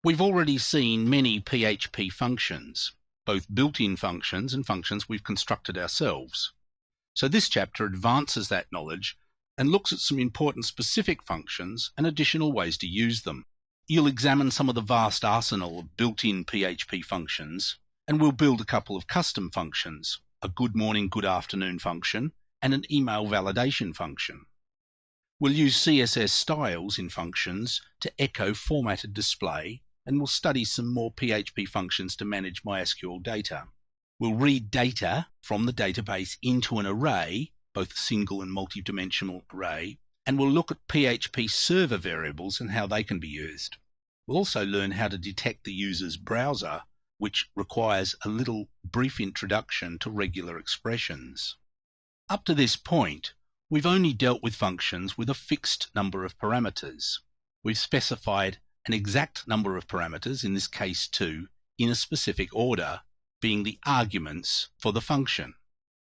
We've already seen many PHP functions, both built-in functions and functions we've constructed ourselves. So this chapter advances that knowledge and looks at some important specific functions and additional ways to use them. You'll examine some of the vast arsenal of built-in PHP functions, and we'll build a couple of custom functions, a good morning, good afternoon function, and an email validation function. We'll use CSS styles in functions to echo formatted display, and we'll study some more PHP functions to manage MySQL data. We'll read data from the database into an array, both a single and multi-dimensional array, and we'll look at PHP server variables and how they can be used. We'll also learn how to detect the user's browser, which requires a little brief introduction to regular expressions. Up to this point, we've only dealt with functions with a fixed number of parameters. We've specified an exact number of parameters, in this case 2, in a specific order, being the arguments for the function.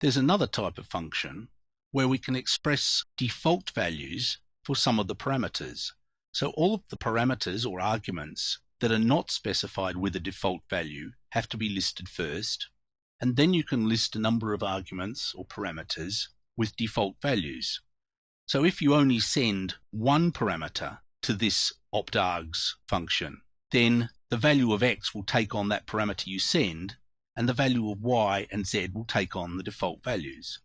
There's another type of function where we can express default values for some of the parameters. So all of the parameters or arguments that are not specified with a default value have to be listed first, and then you can list a number of arguments or parameters with default values. So if you only send one parameter to this optargs function, then the value of x will take on that parameter you send, and the value of y and z will take on the default values.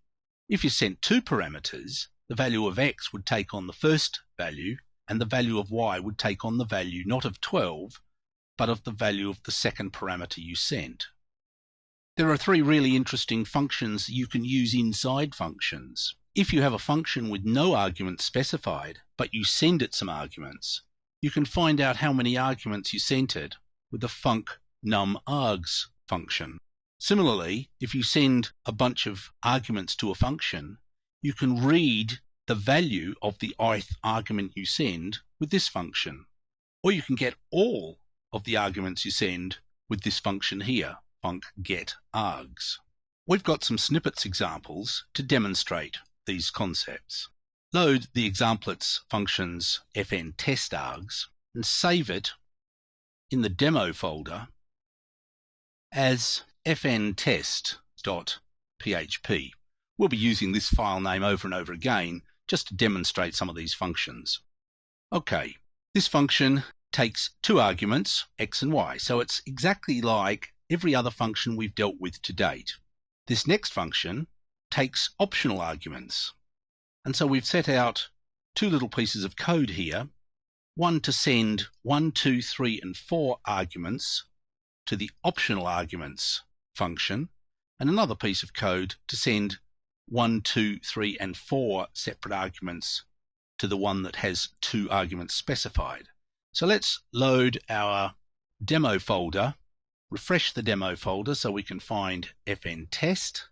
If you sent two parameters, the value of x would take on the first value, and the value of y would take on the value not of 12, but of the value of the second parameter you sent. There are three really interesting functions you can use inside functions. If you have a function with no arguments specified, but you send it some arguments, you can find out how many arguments you sent it with the func numargs function. Similarly, if you send a bunch of arguments to a function, you can read the value of the ith argument you send with this function. Or you can get all of the arguments you send with this function here, func getArgs. We've got some snippets examples to demonstrate these concepts. Load the examplets functions fntestargs and save it in the demo folder as fntest.php. We'll be using this file name over and over again just to demonstrate some of these functions. Okay, this function takes two arguments, x and y, so it's exactly like every other function we've dealt with to date. This next function takes optional arguments, and so we've set out two little pieces of code here, one to send 1, 2, 3, and 4 arguments to the optional arguments function, and another piece of code to send 1, 2, 3, and 4 separate arguments to the one that has 2 arguments specified. So let's load our demo folder, refresh the demo folder so we can find fntest,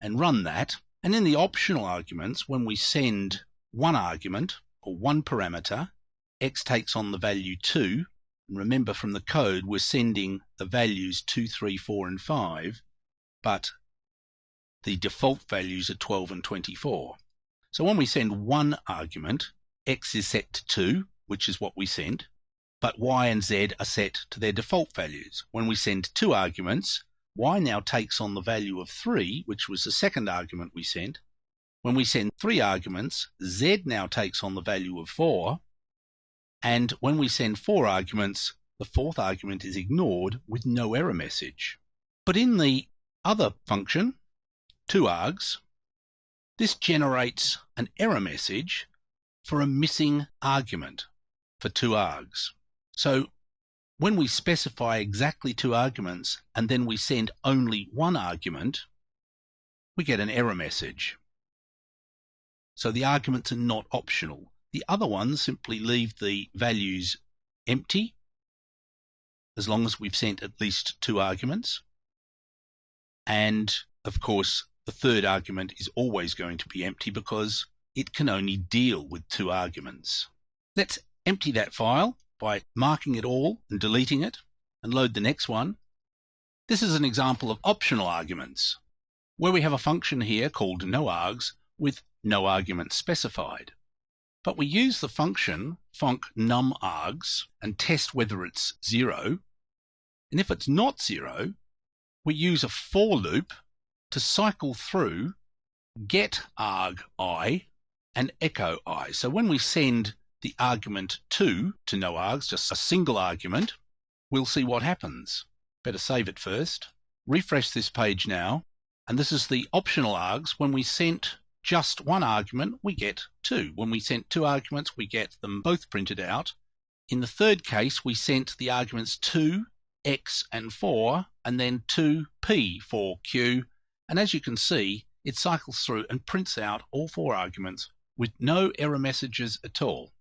and run that. And in the optional arguments, when we send one argument or one parameter, x takes on the value 2. And remember from the code, we're sending the values 2, 3, 4, and 5, but the default values are 12 and 24. So when we send one argument, x is set to 2, which is what we sent, but y and z are set to their default values. When we send two arguments, y now takes on the value of 3, which was the second argument we sent. When we send 3 arguments, z now takes on the value of 4, and when we send 4 arguments, the fourth argument is ignored with no error message. But in the other function, toArgs, this generates an error message for a missing argument for toArgs. So when we specify exactly 2 arguments and then we send only one argument, we get an error message. So the arguments are not optional. The other ones simply leave the values empty as long as we've sent at least 2 arguments. And of course, the third argument is always going to be empty because it can only deal with 2 arguments. Let's empty that file by marking it all and deleting it, and load the next one. This is an example of optional arguments, where we have a function here called noargs with no arguments specified. But we use the function func numargs and test whether it's 0. And if it's not 0, we use a for loop to cycle through get arg I and echo I. So when we send the argument 2 to noargs, just a single argument, we'll see what happens. Better save it first. Refresh this page now, and this is the optional args. When we sent just one argument, we get 2. When we sent 2 arguments, we get them both printed out. In the third case, we sent the arguments 2, x, and 4, and then 2p for q. And as you can see, it cycles through and prints out all 4 arguments with no error messages at all.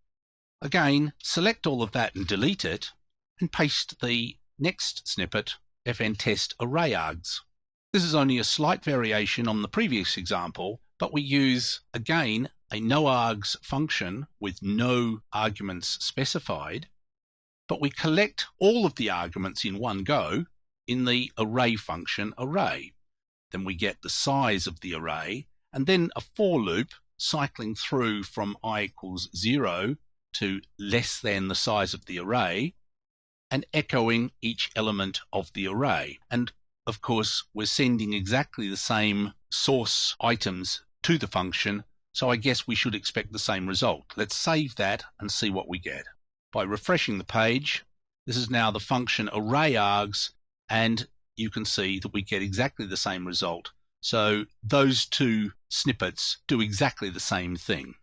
Again, select all of that and delete it, and paste the next snippet, fn test array args. This is only a slight variation on the previous example, but we use, again, a noargs function with no arguments specified, but we collect all of the arguments in one go in the array function array. Then we get the size of the array, and then a for loop cycling through from I equals 0 to less than the size of the array, and echoing each element of the array. And of course, we're sending exactly the same source items to the function, so I guess we should expect the same result. Let's save that and see what we get. By refreshing the page, this is now the function array args, and you can see that we get exactly the same result. So those 2 snippets do exactly the same thing.